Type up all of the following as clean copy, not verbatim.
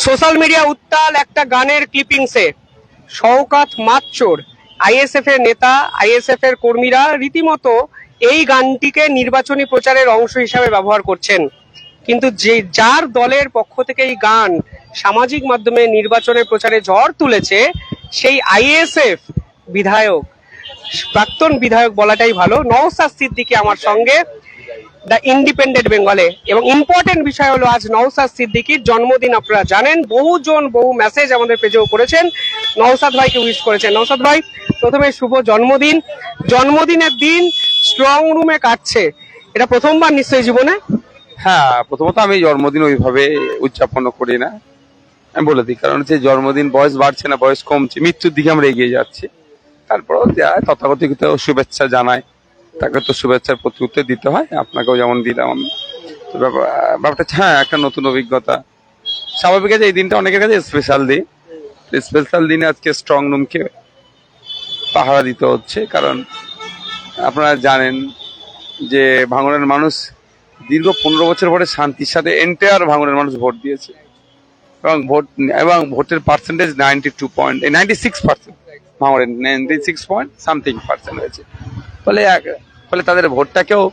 Social media উত্তাল একটা গানের ক্লিপিংসে শওকত মাতচোর আইএসএফ এর নেতা, আইএসএফ এর কর্মীরা রীতিমতো এই গানটিকে নির্বাচনী প্রচারের অংশ হিসাবে ব্যবহার করছেন। কিন্তু যার দলের পক্ষ থেকে এই গান সামাজিক মাধ্যমে নির্বাচনের প্রচারে ঝড় তুলেছে, সেই আইএসএফ বিধায়ক, প্রাক্তন বিধায়ক বলাটাই ভালো, নওশাদ সিদ্দিকী আমার সঙ্গে দ্য ইন্ডিপেন্ডেন্ট বেঙ্গলে। এবং ইম্পর্টেন্ট বিষয় হলো আজ নওশাদ সিদ্দিকীর জন্মদিন। আপনারা জানেন বহুজন বহু মেসেজ আমাদের পেজেও করেছেন, নওশাদ ভাইকে উইশ করেছেন। নওশাদ ভাই, প্রথমে শুভ জন্মদিন। জন্মদিনের দিন স্ট্রং রুমে কাটছে, এটা প্রথমবার নিশ্চয়ই জীবনে? হ্যাঁ, প্রথমত আমি জন্মদিন ওইভাবে উদযাপন করি না, আমি বলে দিই। কারণ হচ্ছে জন্মদিন, বয়স বাড়ছে না, বয়স কমছে, মৃত্যুর দিকে আমরা এগিয়ে যাচ্ছি। তারপরেও তথাকথিত শুভেচ্ছা জানাই, তাকে তো শুভেচ্ছার প্রতি উত্তর দিতে হয়, আপনাকেও যেমন দিলাম আমি। তো ব্যাপারটা হ্যাঁ একটা নতুন অভিজ্ঞতা। স্বাভাবিক আছে, এই দিনটা অনেকের কাছে স্পেশাল দিন। স্পেশাল দিনে আজকে স্ট্রং রুমকে পাহারা দিতে হচ্ছে। কারণ আপনারা জানেন যে ভাঙড়ের মানুষ দীর্ঘ 15 বছর পরে শান্তির সাথে এন্টায়ার ভাঙড়ের মানুষ ভোট দিয়েছে, এবং ভোটের পার্সেন্টেজ 96%, ভাঙড়ের 96 হয়েছে। ফলে তাদের ভোটটাকেও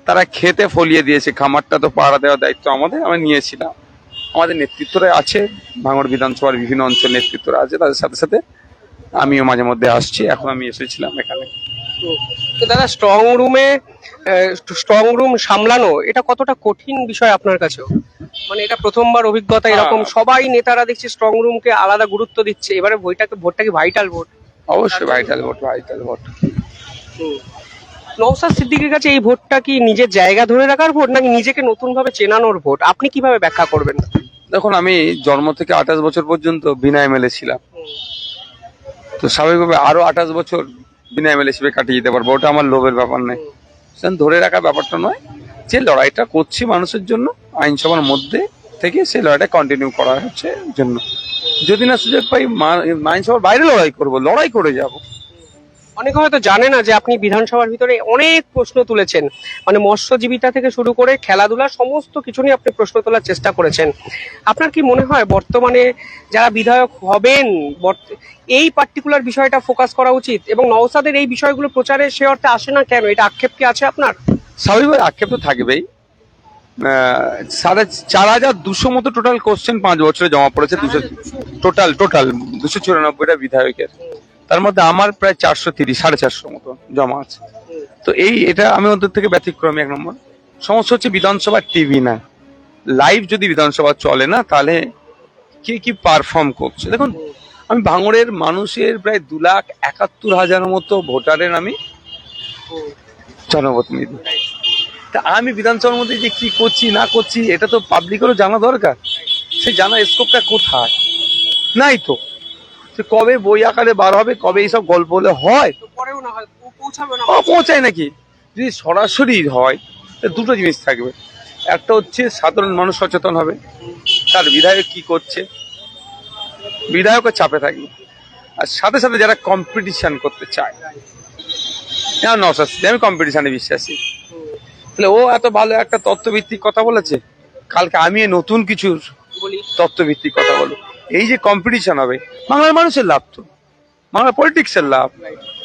তারা খেতে ফলিয়ে দিয়েছে। খামারটা তো পাহারা দেওয়ার দায়িত্ব আমি নিয়েছিলাম। আমাদের নেতৃত্বরা আছে, ভাঙড় বিধানসভার বিভিন্ন অঞ্চল নেতৃত্বরা আছে, তাদের সাথে সাথে আমিও মাঝে মধ্যে আসছি। এখন আমি এসেছিলাম এখানে। তো দাদা, স্ট্রং রুম সামলানো এটা কতটা কঠিন বিষয় আপনার কাছেও? মানে এটা প্রথমবার অভিজ্ঞতা এরকম, সবাই নেতারা দেখছি স্ট্রং রুমকে আলাদা গুরুত্ব দিচ্ছে। এবারে ভোটটা কি ভাইটাল ভোট? অবশ্যই ভাইটাল ভোট। নওশাদ সিদ্দিকীর কাছে এই ভোটটা কি নিজের জায়গা ধরে রাখার ভোট, নাকি নিজেকে নতুন ভাবে চেনানোর ভোট? আপনি কিভাবে ব্যাখ্যা করবেন? দেখুন, আমি জন্ম থেকে 28 বছর পর্যন্ত বিনা এমএলএ ছিলাম। তো স্বাভাবিকভাবে আরো 28 বছর বিনা এমএলএ হিসেবে কাটিয়ে যেতে পারবো। ওটা আমার লোভের ব্যাপার নয়, ধরে রাখার ব্যাপারটা নয়। যে লড়াইটা করছি মানুষের জন্য, আইনসভার মধ্যে থেকে সেই লড়াইটা কন্টিনিউ করা হচ্ছে জন্য। যদি না সুযোগ পাই, আইনসভার বাইরে লড়াই করে যাব। অনেকে হয়তো জানে না যে আপনি বিধানসভার ভিতরে অনেক প্রশ্ন তুলেছেন, মানে মৎস্যজীবিতা থেকে শুরু করে খেলাধুলা সমস্ত কিছু নিয়ে আপনি প্রশ্ন তোলার চেষ্টা করেছেন। আপনার কি মনে হয় বর্তমানে যারা বিধায়ক হবেন, এই পার্টিকুলার বিষয়টা ফোকাস করা উচিত? এবং নওশাদের এই বিষয়গুলো প্রচারে সে অর্থে আসে না কেন, এটা আক্ষেপ কি আছে আপনার? স্বাভাবিকভাবে আক্ষেপ তো থাকবেই। 4200 মতো টোটাল কোশ্চেন 5 বছরে জমা পড়েছে। টোটাল 294টা বিধায়কের, তার মধ্যে আমার প্রায় 430-450 মতো জমা আছে। তো এটা আমি ওদের থেকে ব্যতিক্রমী। 1 নম্বর সমস্যা হচ্ছে বিধানসভা টিভি না, লাইভ যদি বিধানসভা চলে না, তাহলে কে কি পারফর্ম করছে। দেখুন, আমি ভাঙড়ের মানুষের প্রায় 2,71,000 মতো ভোটারের আমি জনপ্রতিনিধি। তা আমি বিধানসভার মধ্যে যে কি করছি না করছি, এটা তো পাবলিকেরও জানা দরকার। সেই জানা স্কোপটা কোথায়? নাই তো। কবে বই আকারে বার হবে, কবে এইসব গল্প হলে হয়? পৌঁছায় নাকি? যদি সরাসরি হয়, দুটো জিনিস থাকবে। একটা হচ্ছে সাধারণ মানুষ সচেতন হবে, তার বিধায়ক কি করছে, বিধায়কের চাপে থাকবে। আর সাথে সাথে যারা কম্পিটিশন করতে চায়, আমি কম্পিটিশনে বিশ্বাসী। তাহলে ও এত ভালো একটা তথ্যভিত্তিক কথা বলেছে, কালকে আমি নতুন কিছু তথ্যভিত্তিক কথা বলবো। এই যে কম্পিটিশন হবে, বাংলার মানুষের লাভ, তো বাংলা পলিটিক্সের লাভ,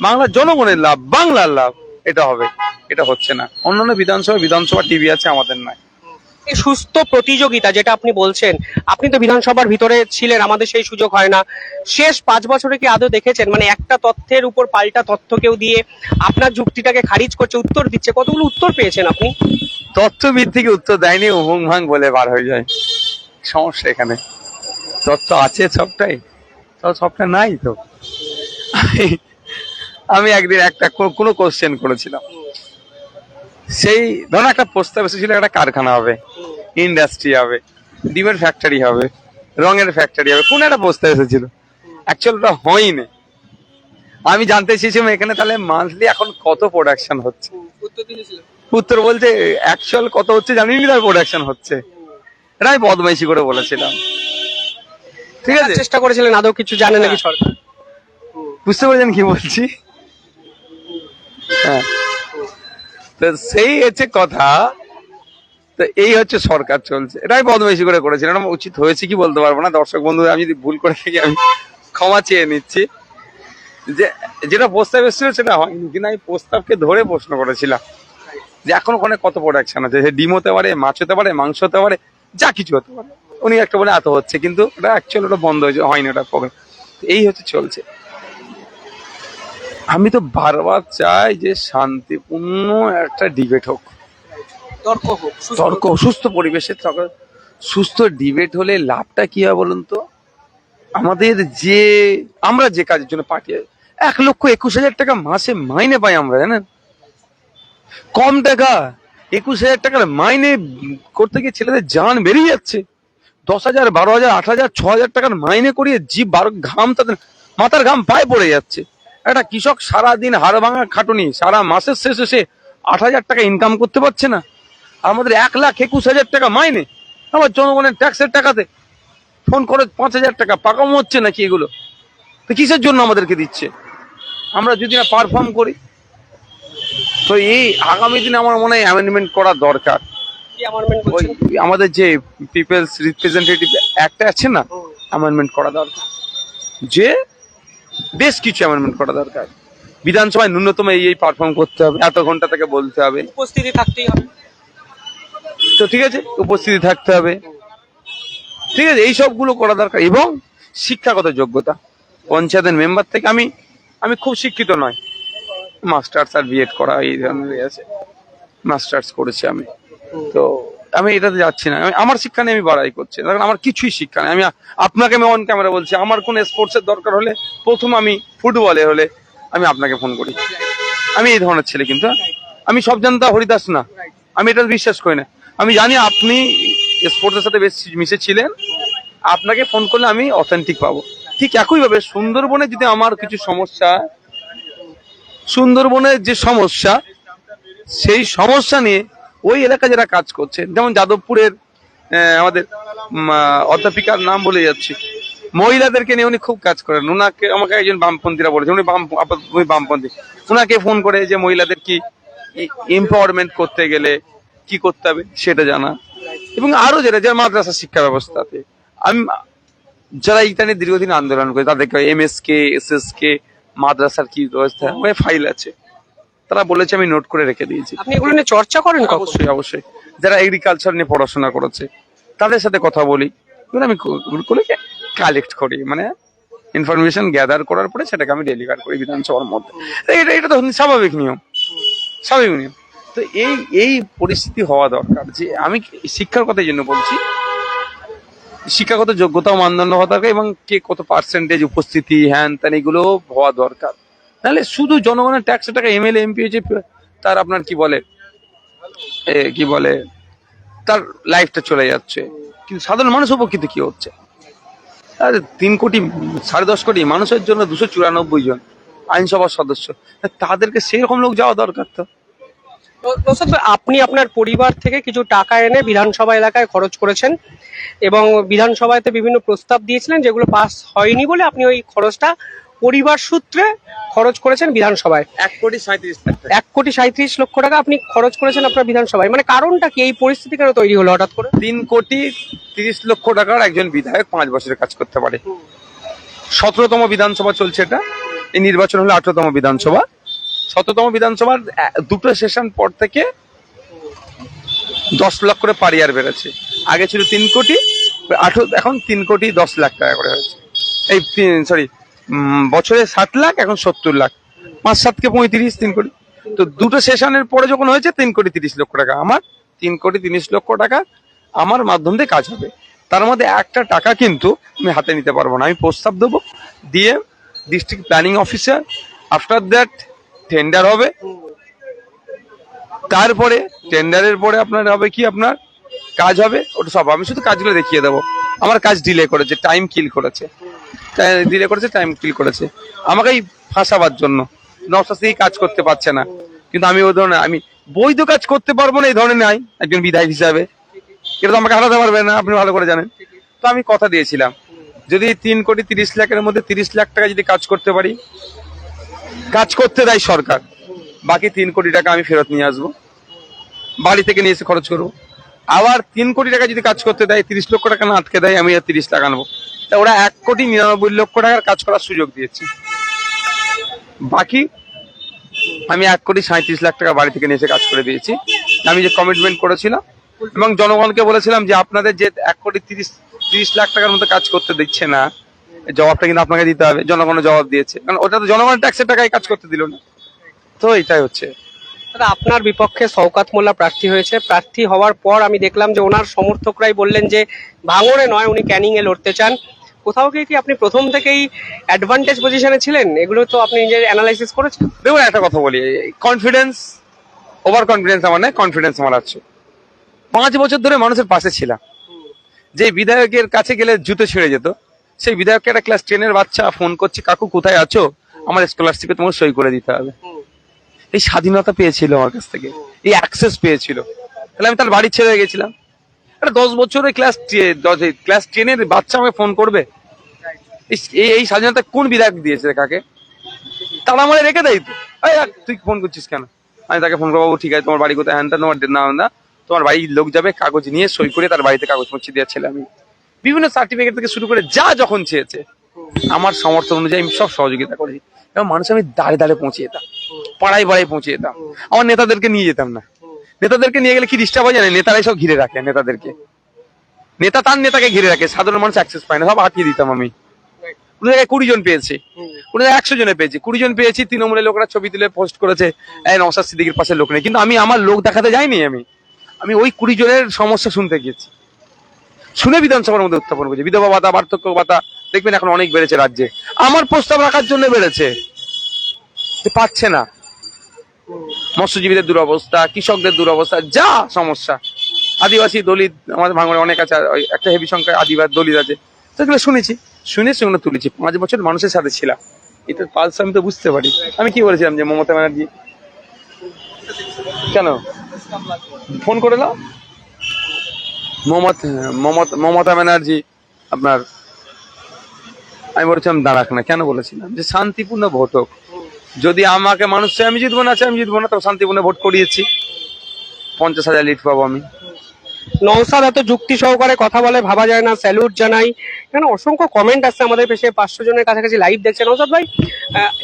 বাংলার জনগণের লাভ, বাংলার লাভ, এটা হবে। এটা হচ্ছে না। অন্যান্য বিধানসভা টিভি আছে, আমাদের নাই। এই সুস্থ প্রতিযোগিতা যেটা আপনি বলছেন, আপনি তো বিধানসভার ভিতরে ছিলেন, আমাদের সেই সুযোগ হয় না। শেষ 5 বছরে কি আদৌ দেখেছেন মানে একটা তথ্যের উপর পাল্টা তথ্য কেউ দিয়ে আপনার যুক্তিটাকে খারিজ করছে, উত্তর দিচ্ছে? কতগুলো উত্তর পেয়েছেন আপনি? তথ্য ভিত্তিক উত্তর দেয়নি, হুং ভাং বলে বার হয়ে যায়। সমস্যা এখানে। তথ্য আছে সবটাই, সবটা নাই তো। আমি একদিন কোনো কোশ্চেন করেছিলাম, সেই ধরুন একটা প্রস্তাব এসেছিল, একটা কারখানা হবে, ইন্ডাস্ট্রি হবে, ডিমের ফ্যাক্টরি হবে, রঙের ফ্যাক্টরি হবে, কোন একটা প্রস্তাব এসেছিল। অ্যাকচুয়াল ওটা হয়নি। আমি জানতে চেয়েছিলাম এখানে তাহলে মান্থলি এখন কত প্রোডাকশন হচ্ছে। উত্তর বলছে অ্যাকচুয়াল কত হচ্ছে জানিনি, তার প্রোডাকশন হচ্ছে। এটা আমি বদমাইশি করে বলেছিলাম। ঠিক আছে, চেষ্টা করেছিলেন, আদৌ কিছু জানে নাকি সরকার? বুঝতে পারছেন কি বলছি? হ্যাঁ, তো সেই হচ্ছে কথা তো এই হচ্ছে সরকার চলছে, এটাই বদমাইশি করে করেছিল, এটা আমার উচিত হয়েছে কি বলতে পারবো না। দর্শক বন্ধু আমি যদি ভুল করে থাকি আমি ক্ষমা চেয়ে নিচ্ছি। যে যেটা প্রস্তাব এসেছিল সেটা হয়নি, কিন্তু আমি প্রস্তাবকে ধরে প্রশ্ন করেছিলাম যে এখন ওখানে কত প্রোডাকশন আছে, সে ডিম হতে পারে, মাছ হতে পারে, মাংস হতে পারে, যা কিছু হতে পারে। উনি একটা বলে এত হচ্ছে, কিন্তু ওটা অ্যাকচুয়ালি ওটা বন্ধ হয়েছে, হয়নি ওটা প্রবলেম। এই হচ্ছে চলছে। আমি তো বারবার চাই যে শান্তিপূর্ণ একটা ডিবেট হোক, তর্ক হোক, সুস্থ তর্ক, সুস্থ পরিবেশে সুস্থ ডিবেট হলে লাভটা কি হয় বলুন তো? আমাদের যে আমরা যে কাজের জন্য পার্টি 1,21,000 টাকা মাসে মাইনে পাই আমরা, জানেন? কম টাকা, 21,000 টাকার মাইনে করতে গিয়ে ছেলেদের জান বেরিয়ে যাচ্ছে। 10,000, 12,000, 8,000, 6,000 টাকার মাইনে করিয়ে জীব ঘাম, তাদের মাথার ঘাম পায়ে পড়ে যাচ্ছে। একটা কৃষক সারাদিন হাড় ভাঙা খাটুনি, সারা মাসের শেষে সে 8,000 টাকা ইনকাম করতে পারছে না। আমাদের 1,21,000 টাকা মাইনে, আমার জনগণের ট্যাক্সের টাকাতে ফোন করে 5,000 টাকা পাকামো হচ্ছে নাকি এগুলো? তো কিসের জন্য আমাদেরকে দিচ্ছে? আমরা যদি না পারফর্ম করি, তো এই আগামী দিনে আমার মনে হয় অ্যামেন্ডমেন্ট করা দরকার। কি amendment ওই করছেন? আমাদের যে পিপলস রিপ্রেজেন্টেটিভ অ্যাক্ট আছে না, অ্যামেন্ডমেন্ট করা দরকার, যে বেশ কিছু অ্যামেন্ডমেন্ট করা দরকার। বিধানসভায় ন্যূনতম এই পারফর্ম করতে হবে, এত ঘন্টা থেকে বলতে হবে, উপস্থিতি থাকতেই হবে। তো ঠিক আছে, উপস্থিতি থাকতে হবে, ঠিক আছে, এই সবগুলো করা দরকার। এবং শিক্ষাগত যোগ্যতা, পঞ্চায়েতের মেম্বার থেকে আমি খুব শিক্ষিত নয়, মাস্টার্স আর বিএড করা এই ধরনের আছে, মাস্টার্স করেছি আমি। তো আমি এটাতে যাচ্ছি না, আমার শিক্ষা নিয়ে আমি বাড়াই করছি, কারণ আমার কিছুই শিক্ষা নেই। আমি আপনাকে আমি অন ক্যামেরা বলছি, আমার কোন স্পোর্টসের দরকার হলে প্রথম আমি ফুটবলে হলে আমি আপনাকে ফোন করি। আমি এই ধরনের ছেলে, কিন্তু আমি সব জানতা হরিদাস না, আমি এটা বিশ্বাস করি না। আমি জানি আপনি স্পোর্টসের সাথে বেশ মিশেছিলেন, আপনাকে ফোন করলে আমি অথেন্টিক পাবো। ঠিক একইভাবে সুন্দরবনে যদি আমার কিছু সমস্যা, সুন্দরবনের যে সমস্যা, সেই সমস্যা নিয়ে ওই এলাকা যারা কাজ করছে, যেমন যাদবপুরের আমাদের অধ্যাপিকার নাম বলে যাচ্ছি, মহিলাদেরকে নিয়ে উনি খুব কাজ করেন। উনাকে আমাকে একজন বামপন্থীরা বলেছে, উনি বামপন্থী, উনাকে ফোন করে যে মহিলাদের কি এম্পাওয়ারমেন্ট করতে গেলে কি করতে হবে সেটা জানা, এবং আরো যারা মাদ্রাসা শিক্ষা ব্যবস্থাতে আমি যারা এটা নিয়ে দীর্ঘদিন আন্দোলন করে, তাদেরকে MSK SSK মাদ্রাসার কি ব্যবস্থা, ফাইল আছে, তারা বলেছে, আমি নোট করে রেখে দিয়েছি। আপনি এগুলো নিয়ে চর্চা করেন কখন? অবশ্যই অবশ্যই, যারা এগ্রিকালচার নিয়ে পড়াশোনা করেছে তাদের সাথে কথা বলি, আমি কালেক্ট করি, মানে ইনফরমেশন গ্যাদার করার পরে সেটাকে আমি ডেলিভার করি বিধানসভার মধ্যে। এটা তো স্বাভাবিক নিয়ম, স্বাভাবিক নিয়ম। তো এই পরিস্থিতি হওয়া দরকার। যে আমি শিক্ষার কথা জন্য বলছি, শিক্ষাগত যোগ্যতা ও মানদণ্ড হওয়া দরকার, এবং কে কত পার্সেন্টেজ উপস্থিতি, হ্যান ত্যান, এগুলো হওয়া দরকার। নাহলে শুধু জনগণের ট্যাক্সের টাকা MLA MP হয়েছে, তার আপনার কি বলে তার লাইফটা চলে যাচ্ছে, কিন্তু সাধারণ মানুষ উপকৃত কি হচ্ছে? আর 3 কোটি 10.5 কোটি মানুষের জন্য 294 জন আইনসভার সদস্য, তাদেরকে সেরকম লোক যাওয়া দরকার। তো নওশাদ ভাই, আপনি আপনার পরিবার থেকে কিছু টাকা এনে বিধানসভা এলাকায় খরচ করেছেন, এবং বিধানসভাতে বিভিন্ন প্রস্তাব দিয়েছিলেন যেগুলো পাস হয়নি বলে আপনি ওই খরচটা পরিবার সূত্রে খরচ করেছেন বিধানসভায়। 1,37,00,000 টাকা আপনি খরচ করেছেন আপনার বিধানসভায়, মানে কারণটা কি? এই পরিস্থিতি কেন তৈরি হলো হঠাৎ করে? 3,30,00,000 টাকার একজন বিধায়ক 5 বছরের কাজ করতে পারে। 17তম বিধানসভা চলছে, এটা এই নির্বাচন হলো 18তম বিধানসভা। 17তম বিধানসভার দুটো সেশন পর থেকে 10 লাখ করে পার ইয়ার বেড়েছে। আগে ছিল 3 কোটি, এখন 3,10,00,000 টাকা করে হয়েছে। এই বছরে 7 লাখ, এখন 70 লাখ, 5-7 কে 35, 3 কোটি। তো দুটো সেশনের পরে যখন হয়েছে 3,30,00,000 টাকা, আমার 3,30,00,000 টাকা আমার মাধ্যম দিয়ে কাজ হবে। তার মধ্যে একটা টাকা কিন্তু আমি হাতে নিতে পারবো না, আমি প্রস্তাব দেবো, দিয়ে district planning officer, after that tender হবে, তারপরে টেন্ডারের পরে আপনার হবে কি, আপনার কাজ হবে, ওটা সব আমি শুধু কাজগুলো দেখিয়ে দেবো। আমার কাজ ডিলে করেছে, টাইম কিল করেছে, টাইম কিল করেছে আমাকেই ফাঁসাবার জন্য। নওশাদ সিদ্দিকী কাজ করতে পারছে না, কিন্তু আমি ওই ধরনের, আমি বৈধ কাজ করতে পারবো না এই ধরনের নাই একজন বিধায়ক হিসাবে, এটা তো আমাকে হারাতে পারবে না, আপনি ভালো করে জানেন। তো আমি কথা দিয়েছিলাম, যদি 3,30,00,000 মধ্যে 30 লাখ টাকা যদি কাজ করতে পারি, কাজ করতে দেয় সরকার, বাকি 3 কোটি টাকা আমি ফেরত নিয়ে আসবো, বাড়ি থেকে নিয়ে এসে খরচ করবো। আবার 3 কোটি টাকা যদি কাজ করতে দেয়, 30 লক্ষ টাকা না আটকে দেয়, আমি আর 30 টাকা নেবো। তা ওরা 1,99,00,000 টাকার কাজ করার সুযোগ দিয়েছে। বাকি আমি 1,37,00,000 টাকা বাড়ি থেকে নিয়ে এসে কাজ করে দিয়েছি। আমি যে কমিটমেন্ট করেছিলাম এবং জনগণকে বলেছিলাম যে আপনাদের যে 1,30,00,000 টাকার মতো কাজ করতে দিচ্ছে না, এই জবাবটা কিন্তু আপনাকে দিতে হবে। জনগণের জবাব দিয়েছে, কারণ ওটা তো জনগণের ট্যাক্সের টাকায় কাজ করতে দিল না। তো এটাই হচ্ছে। দাদা, আপনার বিপক্ষে শওকত মোল্লা প্রার্থী হয়েছে। প্রার্থী হওয়ার পর আমি দেখলাম যে ওনার সমর্থকরাই বললেন যে ভাঙড়ে নয়, উনি ক্যানিং এ লড়তে চান। কোথাও গিয়ে কি আপনি প্রথম থেকেই অ্যাডভান্টেজ পজিশনে ছিলেন? এগুলো তো আপনি নিজের অ্যানালাইসিস করেছেন। দেখুন, একটা কথা বলি, কনফিডেন্স, ওভার কনফিডেন্স আমার নেই, কনফিডেন্স আমার আছে। 5 বছর ধরে মানুষের পাশে ছিলাম। যে বিধায়কের কাছে গেলে জুতো ছিঁড়ে যেত, সেই বিধায়ককে একটা ক্লাস 10-এর বাচ্চা ফোন করছে, কাকু কোথায় আছো, আমার স্কলারশিপে তোমার সই করে দিতে হবে। এই স্বাধীনতা পেয়েছিল আমার কাছ থেকে, এই অ্যাক্সেস পেয়েছিল। তাহলে আমি তার বাড়ি ছেড়ে গেছিলাম। একটা 10 বছরের ক্লাস 10-এর বাচ্চা আমাকে ফোন করবে? এই স্বাধীনতা কোন বিধায়ক দিয়েছে কাকে? তারা আমার রেখে দেয় তো। তুই ফোন করছিস কেন? আমি তাকে ফোন করবো, ঠিক আছে তোমার বাড়ি কোথায়, হ্যান তোমার না, তোমার বাড়ির লোক যাবে, কাগজ নিয়ে সই করে তার বাড়িতে কাগজ পৌঁছে দেওয়ার ছেলে আমি। বিভিন্ন সার্টিফিকেট থেকে শুরু করে যা যখন চেয়েছে আমার সমর্থন অনুযায়ী আমি সব সহযোগিতা করেছি। এবং মানুষ আমি দাঁড়ে দাঁড়ে পৌঁছে যেতাম, পাড়ায় পাড়ায় পৌঁছে যেতাম। আমার নেতাদেরকে নিয়ে যেতাম না। নেতাদেরকে নিয়ে গেলে কি ডিস্টার্ব হয় জানে? নেতারাই সব ঘিরে রাখে নেতাদেরকে। নেতা তার নেতাকে ঘিরে রাখে, সাধারণ মানুষ অ্যাক্সেস পায় না, সব আটকে দিতাম আমি। কোনো জায়গায় 20 জন পেয়েছি, কোনো জায়গায় 100 জনে পেয়েছি। 20 জন পেয়েছি, তৃণমূলের লোকরা ছবি তুলে পোস্ট করেছে, নওশাদ সিদ্দিকীর পাশে লোক নেই। কিন্তু আমি আমার লোক দেখাতে যাইনি। আমি ওই 20 জনের সমস্যা শুনতে গিয়েছি, শুনে বিধানসভার মধ্যে উত্থাপন করেছি। বিধবা ভাতা, বার্ধক্য ভাতা দেখবেন এখন অনেক বেড়েছে রাজ্যে, আমার প্রস্তাব রাখার জন্য বেড়েছে। পাচ্ছে না। মৎস্যজীবীদের দুরবস্থা, কৃষকদের দুরবস্থা, যা সমস্যা, আদিবাসী দলিত আমাদের ভাঙড়ে অনেক আছে, একটা হেভি সংখ্যায় আদিবাসী দলিত আছে, সেগুলো শুনেছি, সেগুলো তুলেছি। 5 বছর মানুষের সাথে ছিলাম, এটা পালস আমি তো বুঝতে পারি। আমি কি বলেছিলাম যে মমতা ব্যানার্জি কেন ফোন করে নাও, মমতা ব্যানার্জি আপনার, আমি বলেছিলাম দাঁড়াক না। কেন বলেছিলাম? যে শান্তিপূর্ণ ভোট হোক। যদি আমাকে মানুষ চাই আমি জিতবো না, তো শান্তিপূর্ণ ভোট করিয়েছি, 50,000 লিড পাবো আমি। নওশাদ এত যুক্তি সহকারে কথা বলে, ভাবা যায় না, স্যালুট জানাই। এখানে অসংখ্য কমেন্ট আসছে, আমাদের পেশে 500 জনের কাছাকাছি লাইভ দেখছে। নওশাদ ভাই,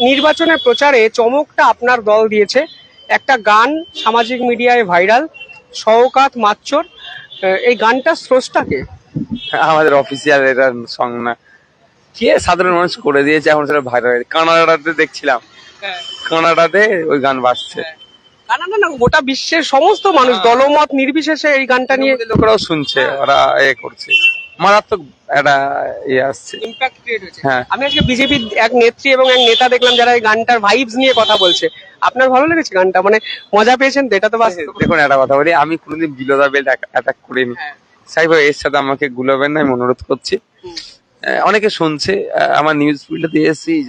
নির্বাচনের প্রচারে চমকটা আপনার দল দিয়েছে। একটা গান সামাজিক মিডিয়ায় ভাইরাল, শওকত মাচ্চর, এই গানটার স্রষ্টাকে? আমাদের অফিসিয়াল এটা সং না, কে সাধারণ মানুষ করে দিয়েছে, এখন সেটা ভাইরাল। কানাডাতে দেখছিলাম, কানাডাতে ওই গান বাজছে। কানাডা না, গোটা বিশ্বের সমস্ত মানুষ দলমত নির্বিশেষে এই গানটা নিয়ে লোকরাও শুনছে, ওরা করছে, মারাত্মক একটা আসছে, ইমপ্যাক্ট ক্রিয়েট হয়েছে। হ্যাঁ। আমি আজকে বিজেপির এক নেত্রী এবং এক নেতা দেখলাম যারা এই গানটার ভাইবস নিয়ে কথা বলছে। আপনার ভালো লেগেছে গানটা? মানে মজা পেয়েছেন তো? এটা তো বাস্তব। দেখুন, একটা কথা বলি, আমি কোনোদিন বিলোদা বেল্ট অ্যাটাক করিনি। সাহেব এর সাথে আমাকে গুলাবেন না, আমি অনুরোধ করছি। অনেকে শুনছে, আমার নিউজ ফিল্ডে এসেই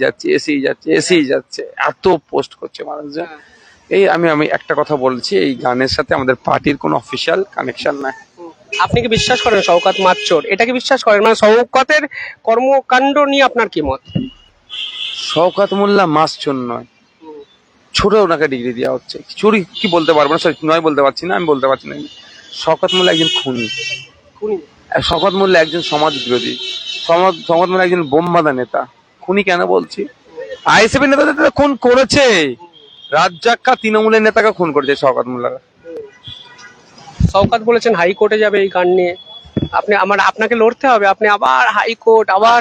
যাচ্ছে, এত পোস্ট করছে মানুষজন। আমি একটা কথা বলছি, এই গানের সাথে আমাদের পার্টির কোনো অফিসিয়াল কানেকশন নাই। আপনি কি বিশ্বাস করেন শওকত মাচ্চর? এটা কি বিশ্বাস করেন? মানে শওকতের কর্মকাণ্ড নিয়ে আপনার কি মত? শওকত মোল্লা মাসচোর নয়, ছোট ওনাকে ডিগ্রি দেওয়া হচ্ছে। চুরি কি বলতে পারবো না, নয় বলতে পারছি না, আমি বলতে পারছি না। শওকত মোল্লা একজন খুনি, শওকত মোল্লা একজন সমাজ বিরোধী, শওকত মোল্লা একজন বোমবাদা নেতা। খুনি কেন বলছি? আইএসএফ এর নেতাদের খুন করেছে, রাজ্জাক্কা তৃণমূলের নেতাকে খুন করেছে শওকত মোল্লারা। শওকত বলেছেন হাইকোর্টে যাবে এই গান নিয়ে। আপনাকে লড়তে হবে, আপনি আবার হাইকোর্ট, আবার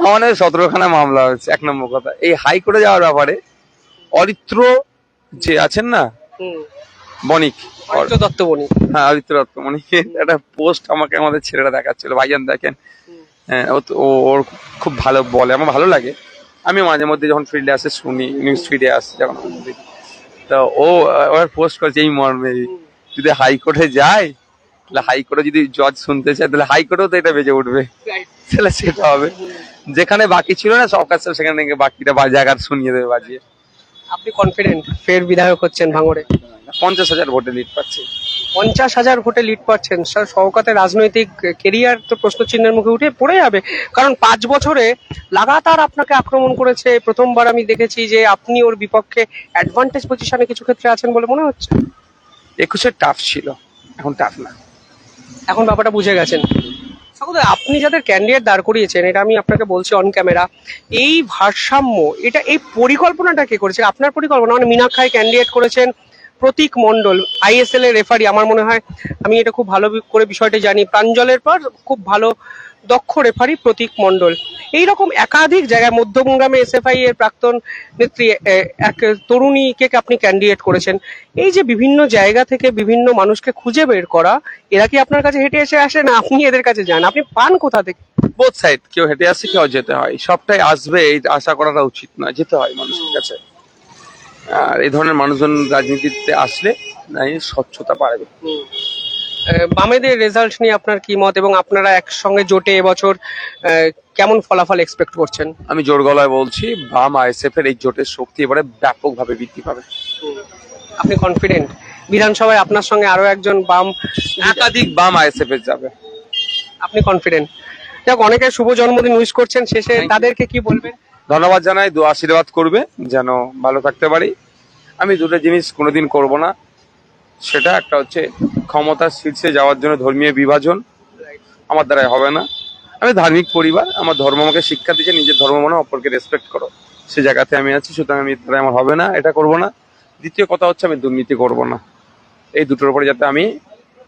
আমাদের 17খানা মামলা হয়েছে। 1 নম্বর কথা, এই হাইকোর্টে যাওয়ার ব্যাপারে অরিত্র যে আছেন না, বণিক, দত্ত বণিক, হ্যাঁ অরিত্র দত্ত বণিক, একটা পোস্ট আমাকে আমাদের ছেলেরা দেখাচ্ছিল, ভাইজান দেখেন, ওর খুব ভালো বলে, আমার ভালো লাগে। আমি মাঝে মধ্যে যখন ফিল্ডে আসে শুনি, নিউজ ফিডে আসে যখন, তো ওর পোস্ট করছে এই মর্মে, যদি হাইকোর্টে যায়, তাহলে হাইকোর্টে যদি জজ শুনতে চায়, তাহলে হাইকোর্টেও তো এটা বেজে উঠবে, তাহলে সেটা হবে। যেখানে বাকি ছিল না সব কাজ, সেখানে বাকিটা জায়গা শুনিয়ে দেবে বাজিয়ে। আপনি কনফিডেন্ট ফের বিধায়ক হচ্ছেন ভাঙড়ে? 50,000 ভোটে লিড পাচ্ছে। 50,000 ভোটে লিড পাচ্ছেন। শওকতের রাজনৈতিক কেরিয়ার তো প্রশ্ন চিহ্নের মুখে উঠে পড়ে যাবে, কারণ 5 বছরে লাগাতার আপনাকে আক্রমণ করেছে। প্রথমবার আমি দেখেছি যে আপনি ওর বিপক্ষে অ্যাডভান্টেজ পজিশনে কিছু ক্ষেত্রে আছেন বলে মনে হচ্ছে। 21-এ টাফ ছিল, এখন টাফ না। এখন ব্যাপারটা বুঝে গেছেন। সকলে আপনি যাদের ক্যান্ডিডেট দাঁড় করিয়েছেন, এটা আমি আপনাকে বলছি অন ক্যামেরা, এই ভারসাম্য, এটা এই পরিকল্পনাটা কে করেছে? আপনার পরিকল্পনা? মানে মীনাক্ষাই ক্যান্ডিডেট করেছেন, প্রতীক মণ্ডল আইএসএল এর রেফারি, আমার মনে হয় আমি এটা খুব ভালো করে বিষয়টা জানি, প্রাঞ্জলের পর খুব ভালো দক্ষ রেফারি প্রতীক মণ্ডল। এইরকম একাধিক জায়গায় মধ্যমগ্রামে এসএফআই এর প্রাক্তন নেত্রী এক তরুণীকে আপনি ক্যান্ডিডেট করেছেন। এই যে বিভিন্ন জায়গা থেকে বিভিন্ন মানুষকে খুঁজে বের করা, এরা কি আপনার কাছে হেঁটে এসে আসে না আপনি এদের কাছে যান? আপনি পান কোথা থেকে? বোথ সাইড, কেউ হেঁটে আসে, কেউ যেতে হয়, সবটাই আসবে এই আশা করাটা উচিত না, যেতে হয় মানুষের কাছে। আর এই ধরনের মানুষজন রাজনীতিতে আসলে স্বচ্ছতা বাড়বে। বামেদের রেজাল্ট নিয়ে আপনার কি মত, এবং আপনারা একসঙ্গে জোটে এবছর কেমন ফলাফল এক্সপেক্ট করছেন? আমি জোর গলায় বলছি, বাম আইএসএফ এর এই জোটের শক্তি এবারে ব্যাপকভাবে বৃদ্ধি পাবে। আপনি কনফিডেন্ট বিধানসভায় আপনার সঙ্গে আরো একজন বাম, একাধিক বাম আইএসএফ এর যাবে? আপনি কনফিডেন্ট? যাক, অনেকে শুভ জন্মদিন উইশ করছেন, শেষে Thank you. তাদেরকে কি বলবেন? ধন্যবাদ জানাই, দু আশীর্বাদ করবে যেন ভালো থাকতে পারি। আমি দুটো জিনিস কোনোদিন করব না, সেটা একটা হচ্ছে ক্ষমতার শীর্ষে যাওয়ার জন্য ধর্মীয় বিভাজন, আমার দ্বারাই হবে না। আমি ধার্মিক পরিবার, আমার ধর্ম আমাকে শিক্ষা দিচ্ছে নিজের ধর্ম মানে অপরকে রেসপেক্ট করো, সে জায়গাতে আমি আছি, সুতরাং আমি দ্বারা আমার হবে না, এটা করব না। দ্বিতীয় কথা হচ্ছে আমি দুর্নীতি করব না। এই দুটোর উপরে যাতে আমি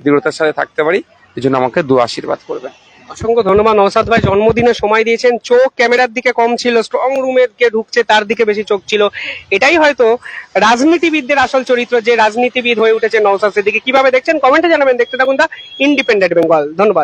দৃঢ়তার সাথে থাকতে পারি, এই জন্য আমাকে দু আশীর্বাদ করবে। অসংখ্য ধন্যবাদ নওশাদ ভাই, জন্মদিনে সময় দিয়েছেন। চোখ ক্যামেরার দিকে কম ছিল, স্ট্রং রুমে কে ঢুকছে তার দিকে বেশি চোখ ছিল। এটাই হয়তো রাজনীতিবিদদের আসল চরিত্র, যে রাজনীতিবিদ হয়ে উঠেছে নওশাদ সিদ্দিকী। কিভাবে দেখছেন কমেন্টে জানাবেন। দেখতে থাকুন দা ইন্ডিপেন্ডেন্ট বেঙ্গল। ধন্যবাদ।